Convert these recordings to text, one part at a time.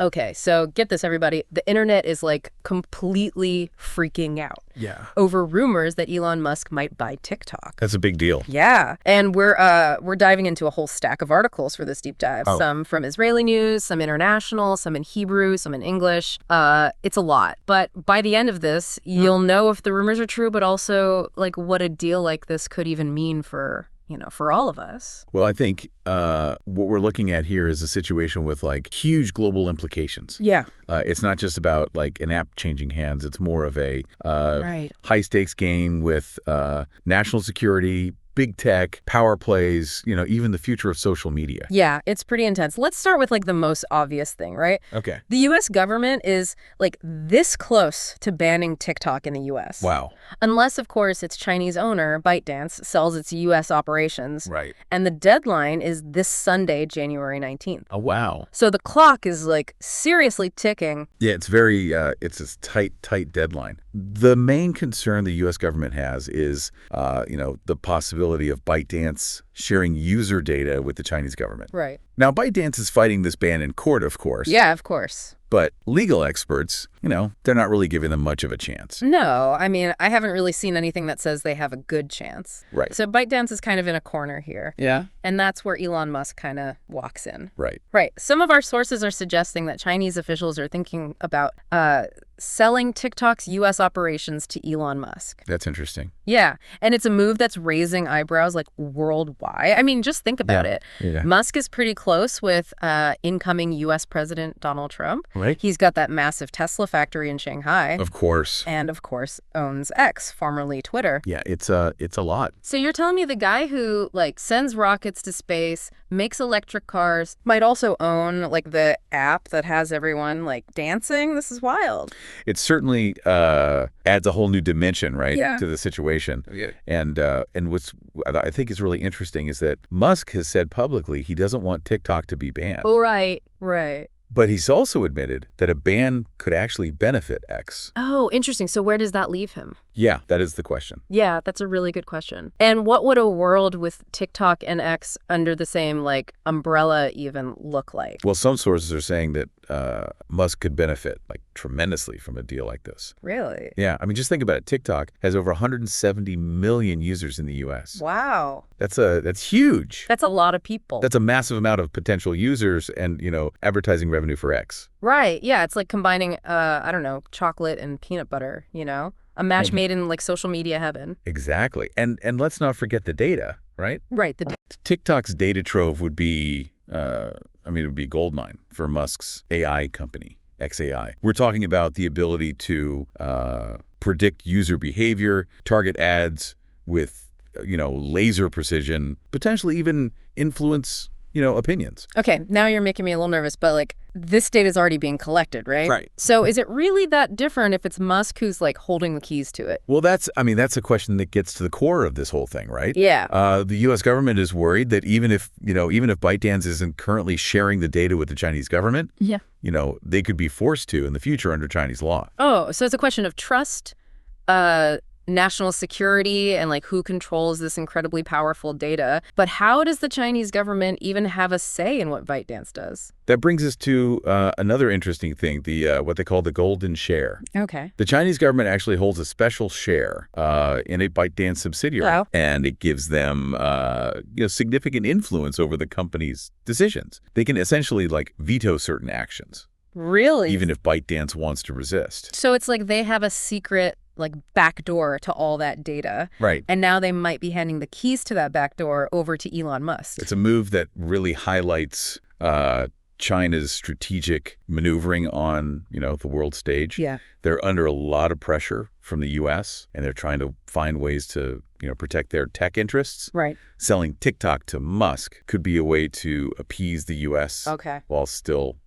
Okay, so get this, everybody. The internet is like completely freaking out. Yeah. Over rumors that Elon Musk might buy TikTok. That's a big deal. Yeah. And we're diving into a whole stack of articles for this deep dive. Oh. Some from Israeli news, some international, some in Hebrew, some in English. It's a lot. But by the end of this, you'll know if the rumors are true, but also like what a deal like this could even mean for for all of us. Well, I think what we're looking at here is a situation with like huge global implications. Yeah. It's not just about like an app changing hands. It's more of a Right. high stakes game with national security, big tech, power plays, even the future of social media. Yeah, it's pretty intense. Let's start with like the most obvious thing, right? Okay. The U.S. government is like this close to banning TikTok in the U.S. Wow. Unless, of course, its Chinese owner, ByteDance, sells its U.S. operations. Right. And the deadline is this Sunday, January 19th. Oh, wow. So the clock is like seriously ticking. Yeah, it's very, it's a tight deadline. The main concern the U.S. government has is, the possibility of ByteDance sharing user data with the Chinese government. Right. Now, ByteDance is fighting this ban in court, of course. Yeah, of course. But legal experts, they're not really giving them much of a chance. No, I mean, I haven't really seen anything that says they have a good chance. Right. So ByteDance is kind of in a corner here. Yeah. And that's where Elon Musk kind of walks in. Right. Right. Some of our sources are suggesting that Chinese officials are thinking about selling TikTok's U.S. operations to Elon Musk. That's interesting. Yeah. And it's a move that's raising eyebrows like worldwide. I mean, just think about it. Yeah. Musk is pretty close with incoming U.S. President Donald Trump. Right. He's got that massive Tesla factory in Shanghai. Of course. And, of course, owns X, formerly Twitter. Yeah, it's a lot. So you're telling me the guy who, like, sends rockets to space, makes electric cars, might also own, like, the app that has everyone, like, dancing? This is wild. It certainly adds a whole new dimension, right, Yeah. to the situation. Yeah. And what's I think is really interesting is that Musk has said publicly he doesn't want TikTok to be banned. Oh, right. But he's also admitted that a ban could actually benefit X. Oh, interesting. So where does that leave him? Yeah, that is the question. Yeah, that's a really good question. And what would a world with TikTok and X under the same, like, umbrella even look like? Well, some sources are saying that Musk could benefit, like, tremendously from a deal like this. Really? Yeah, I mean, just think about it. TikTok has over 170 million users in the U.S. Wow. That's huge. That's a lot of people. That's a massive amount of potential users and, advertising revenue for X. Right. Yeah, it's like combining, I don't know, chocolate and peanut butter, A match made in, like, social media heaven. Exactly. And let's not forget the data, right? Right. TikTok's data trove would be, it would be goldmine for Musk's AI company, XAI. We're talking about the ability to predict user behavior, target ads with, laser precision, potentially even influence, opinions. Okay, now you're making me a little nervous, but, like, this data is already being collected, right? Right. So is it really that different if it's Musk who's, like, holding the keys to it? Well, that's a question that gets to the core of this whole thing, right? Yeah. The U.S. government is worried that even if ByteDance isn't currently sharing the data with the Chinese government, yeah, they could be forced to in the future under Chinese law. Oh, so it's a question of trust, national security, and, like, who controls this incredibly powerful data. But how does the Chinese government even have a say in what ByteDance does? That brings us to another interesting thing, the what they call the golden share. Okay. The Chinese government actually holds a special share in a ByteDance subsidiary, Oh. and it gives them significant influence over the company's decisions. They can essentially, like, veto certain actions. Really? Even if ByteDance wants to resist. So it's like they have a secret, like, backdoor to all that data. Right. And now they might be handing the keys to that backdoor over to Elon Musk. It's a move that really highlights China's strategic maneuvering on, the world stage. Yeah. They're under a lot of pressure from the U.S., and they're trying to find ways to, protect their tech interests. Right. Selling TikTok to Musk could be a way to appease the U.S. Okay. while still,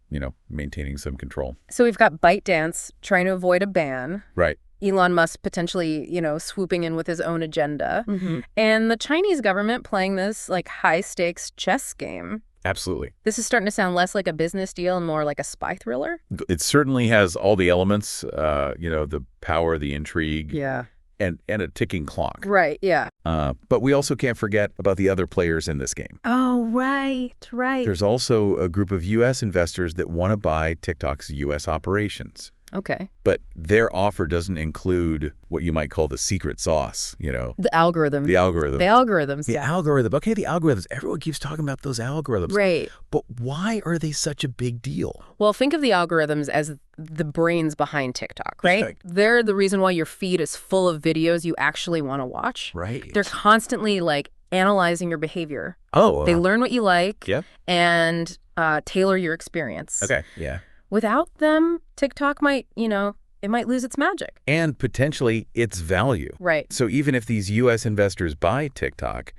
maintaining some control. So we've got ByteDance trying to avoid a ban. Right. Elon Musk potentially, swooping in with his own agenda. Mm-hmm. And the Chinese government playing this, like, high-stakes chess game. Absolutely. This is starting to sound less like a business deal and more like a spy thriller. It certainly has all the elements, the power, the intrigue. Yeah. And a ticking clock. Right, yeah. But we also can't forget about the other players in this game. Oh, right. There's also a group of U.S. investors that want to buy TikTok's U.S. operations. Okay. But their offer doesn't include what you might call the secret sauce, The algorithm. The algorithm. The algorithms. The algorithm. Okay, the algorithms. Everyone keeps talking about those algorithms. Right. But why are they such a big deal? Well, think of the algorithms as the brains behind TikTok, right? Right. They're the reason why your feed is full of videos you actually want to watch. Right. They're constantly analyzing your behavior. Oh. They learn what you like and tailor your experience. Okay. Yeah. Without them, TikTok might, it might lose its magic. And potentially its value. Right. So even if these U.S. investors buy TikTok,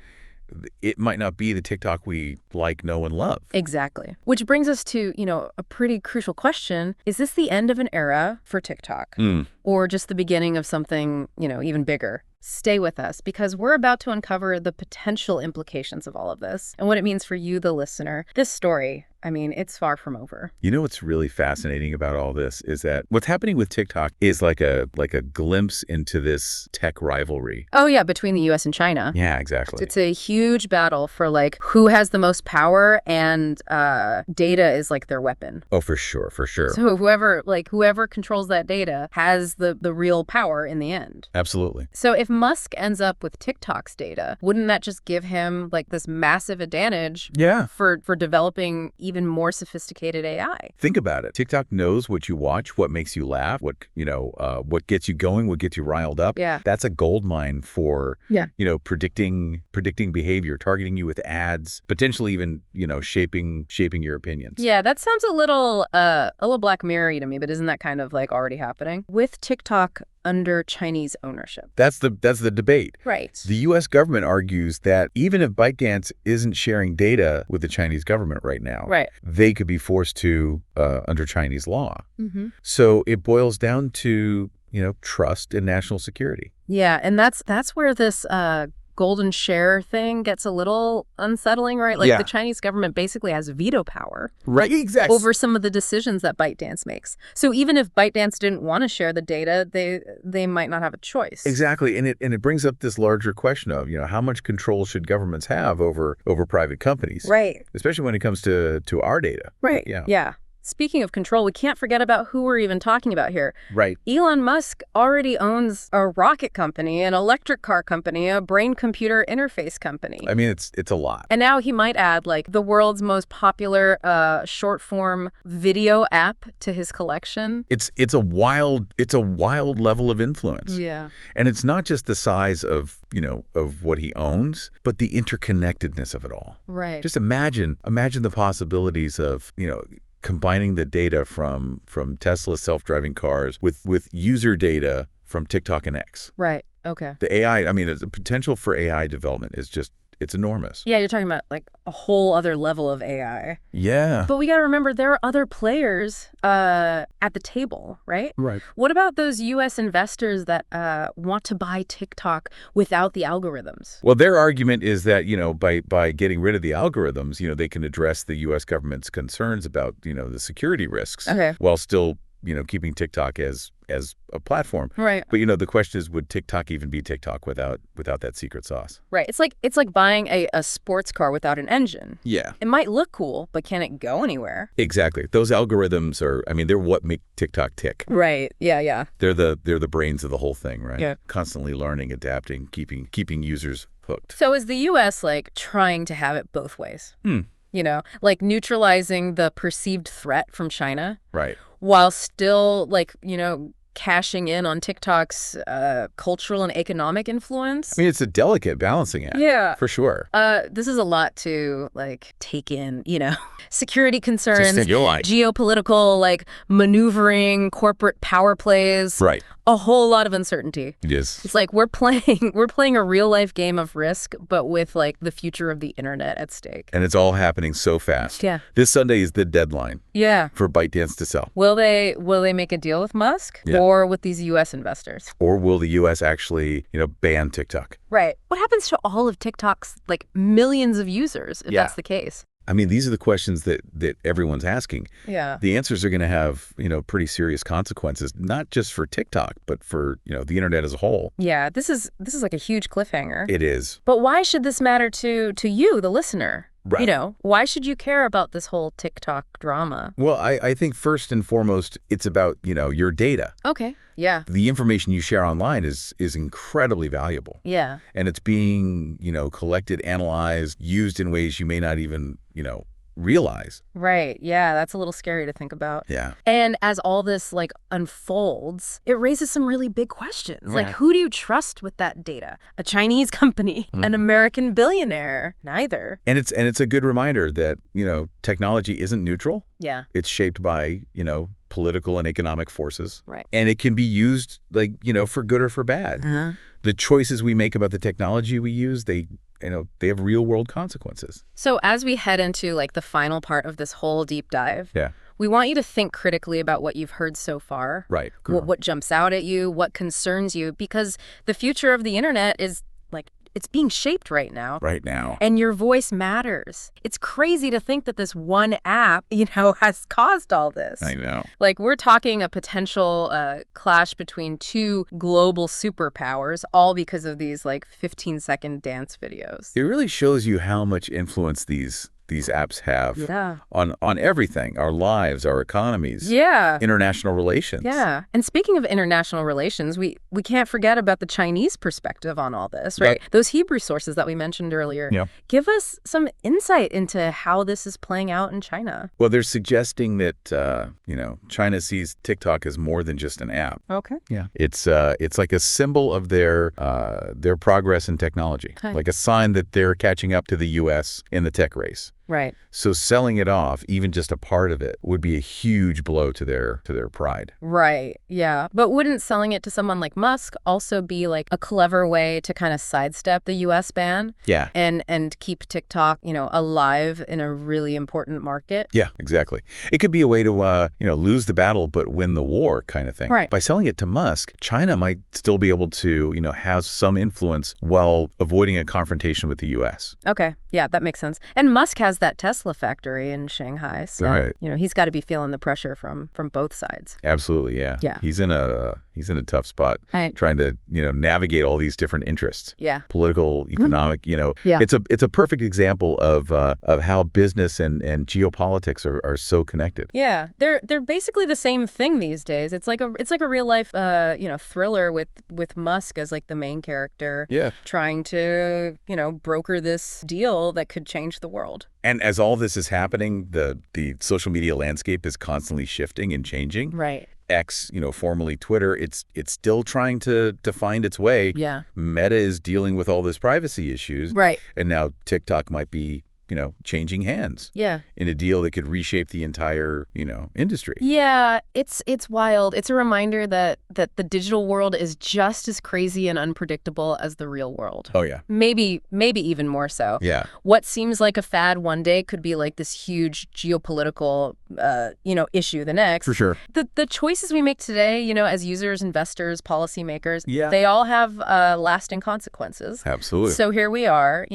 it might not be the TikTok we like, know, and love. Exactly. Which brings us to, a pretty crucial question. Is this the end of an era for TikTok? Or just the beginning of something, even bigger? Stay with us, because we're about to uncover the potential implications of all of this and what it means for you, the listener. This story, it's far from over. What's really fascinating about all this is that what's happening with TikTok is like a glimpse into this tech rivalry. Oh, yeah, between the U.S. and China. Yeah, exactly. It's a huge battle for who has the most power, and data is their weapon. Oh, for sure, for sure. So whoever controls that data has the real power in the end. Absolutely. So if Musk ends up with TikTok's data, wouldn't that just give him this massive advantage for developing even more sophisticated AI? Think about it. TikTok knows what you watch, what makes you laugh, what gets you going, what gets you riled up. Yeah. That's a gold mine for predicting behavior, targeting you with ads, potentially even shaping your opinions. Yeah, that sounds a little Black Mirror-y to me, but isn't that kind of already happening with TikTok under Chinese ownership? That's the debate. Right. The U.S. government argues that even if ByteDance isn't sharing data with the Chinese government right now, they could be forced to under Chinese law. Mm-hmm. So it boils down to trust and national security. Yeah, and that's where this golden share thing gets a little unsettling, right? The Chinese government basically has veto power. Right, exactly. Over some of the decisions that ByteDance makes. So even if ByteDance didn't want to share the data, they might not have a choice. Exactly. And it brings up this larger question of, how much control should governments have over private companies? Right. Especially when it comes to our data. Right. Yeah. Speaking of control, we can't forget about who we're even talking about here. Right. Elon Musk already owns a rocket company, an electric car company, a brain-computer interface company. It's a lot. And now he might add the world's most popular short-form video app to his collection. It's a wild level of influence. Yeah. And it's not just the size of what he owns, but the interconnectedness of it all. Right. Just imagine the possibilities of, combining the data from Tesla's self-driving cars with user data from TikTok and X. Right. Okay. The AI, the potential for AI development is just, it's enormous. Yeah, you're talking about a whole other level of AI. Yeah. But we got to remember there are other players at the table, right? Right. What about those U.S. investors that want to buy TikTok without the algorithms? Well, their argument is that, by getting rid of the algorithms, they can address the U.S. government's concerns about, the security risks. Okay. While still, keeping TikTok as a platform. Right. But, the question is, would TikTok even be TikTok without that secret sauce? Right. It's like buying a sports car without an engine. Yeah. It might look cool, but can it go anywhere? Exactly. Those algorithms are, they're what make TikTok tick. Right. Yeah. They're the brains of the whole thing, right? Yeah. Constantly learning, adapting, keeping users hooked. So is the U.S. trying to have it both ways? Neutralizing the perceived threat from China. Right. While still, cashing in on TikTok's cultural and economic influence. It's a delicate balancing act. Yeah. For sure. This is a lot to, take in, security concerns, Just geopolitical, maneuvering, corporate power plays. Right. A whole lot of uncertainty. It is. It's we're playing a real-life game of Risk, but with, the future of the internet at stake. And it's all happening so fast. Yeah. This Sunday is the deadline. Yeah. For ByteDance to sell. Will they make a deal with Musk? Yeah. Or with these U.S. investors? Or will the U.S. actually, ban TikTok? Right. What happens to all of TikTok's, millions of users if that's the case? I mean, these are the questions that everyone's asking. Yeah. The answers are going to have, pretty serious consequences, not just for TikTok, but for, the internet as a whole. Yeah, this is like a huge cliffhanger. It is. But why should this matter to you, the listener? Right. Why should you care about this whole TikTok drama? Well, I think first and foremost, it's about, your data. Okay. Yeah. The information you share online is incredibly valuable. Yeah. And it's being, collected, analyzed, used in ways you may not even, realize. Right. Yeah, that's a little scary to think about. Yeah. And as all this unfolds, it raises some really big questions. Yeah. Like, who do you trust with that data? A Chinese company, an American billionaire? Neither. And it's a good reminder that, technology isn't neutral. Yeah. It's shaped by, political and economic forces. Right. And it can be used for good or for bad. Uh-huh. The choices we make about the technology we use, they have real world consequences. So as we head into the final part of this whole deep dive, Yeah. we want you to think critically about what you've heard so far. Right. What jumps out at you, what concerns you, because the future of the internet is it's being shaped right now. Right now. And your voice matters. It's crazy to think that this one app, has caused all this. I know. We're talking a potential clash between two global superpowers, all because of these 15-second dance videos. It really shows you how much influence these apps have Yeah. on everything, our lives, our economies, Yeah. international relations. Yeah. And speaking of international relations, we can't forget about the Chinese perspective on all this, right? Those Hebrew sources that we mentioned earlier. Yeah. Give us some insight into how this is playing out in China. Well, they're suggesting that, China sees TikTok as more than just an app. Okay. Yeah. It's like a symbol of their progress in technology, Hi. like a sign that they're catching up to the U.S. in the tech race. Right. So selling it off, even just a part of it, would be a huge blow to their pride. Right. Yeah. But wouldn't selling it to someone like Musk also be a clever way to kind of sidestep the U.S. ban? Yeah. And keep TikTok, alive in a really important market? Yeah, exactly. It could be a way to, lose the battle but win the war kind of thing. Right. By selling it to Musk, China might still be able to, have some influence while avoiding a confrontation with the U.S. Okay. Yeah, that makes sense. And Musk has that Tesla factory in Shanghai. So, Right. He's got to be feeling the pressure from both sides. Absolutely, yeah. Yeah. He's in a tough spot, Right. trying to navigate all these different interests. Yeah. Political, economic. Yeah. It's a perfect example of how business and geopolitics are so connected. Yeah, they're basically the same thing these days. It's like a real life thriller with Musk as the main character. Yeah. Trying to broker this deal that could change the world. And as all this is happening, the social media landscape is constantly shifting and changing. Right. X, formerly Twitter, it's still trying to find its way. Yeah. Meta is dealing with all this privacy issues. Right. And now TikTok might be, changing hands. Yeah. In a deal that could reshape the entire, industry. Yeah, it's wild. It's a reminder that the digital world is just as crazy and unpredictable as the real world. Oh, yeah. Maybe even more so. Yeah. What seems like a fad one day could be this huge geopolitical, issue the next. For sure. The choices we make today, as users, investors, policymakers, Yeah. they all have lasting consequences. Absolutely. So here we are,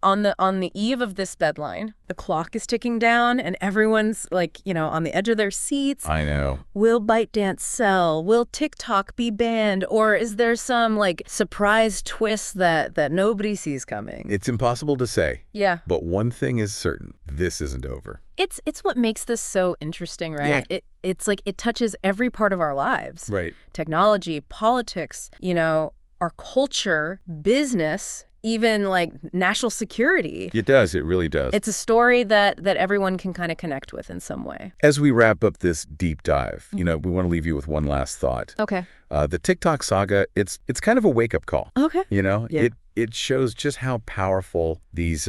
on the eve of this deadline. The clock is ticking down, and everyone's on the edge of their seats. I know. Will ByteDance sell? Will TikTok be banned? Or is there some surprise twist that nobody sees coming? It's impossible to say. Yeah. But one thing is certain. This isn't over. It's what makes this so interesting, right? Yeah. It's it touches every part of our lives. Right. Technology, politics, our culture, business, even national security. It does. It really does. It's a story that everyone can kind of connect with in some way. As we wrap up this deep dive, we want to leave you with one last thought. Okay. The TikTok saga, it's kind of a wake-up call. Okay. Yeah. It shows just how powerful these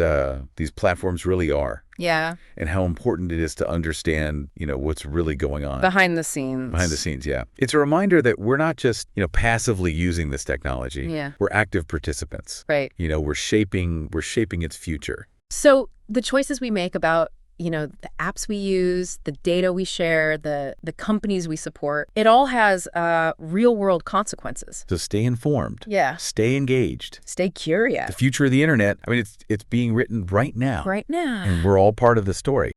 platforms really are. Yeah. And how important it is to understand, what's really going on. Behind the scenes. Behind the scenes, yeah. It's a reminder that we're not just, passively using this technology. Yeah. We're active participants. Right. We're shaping its future. So the choices we make about the apps we use, the data we share, the companies we support, it all has real-world consequences. So stay informed. Yeah. Stay engaged. Stay curious. The future of the internet, I mean, it's being written right now. Right now. And we're all part of the story.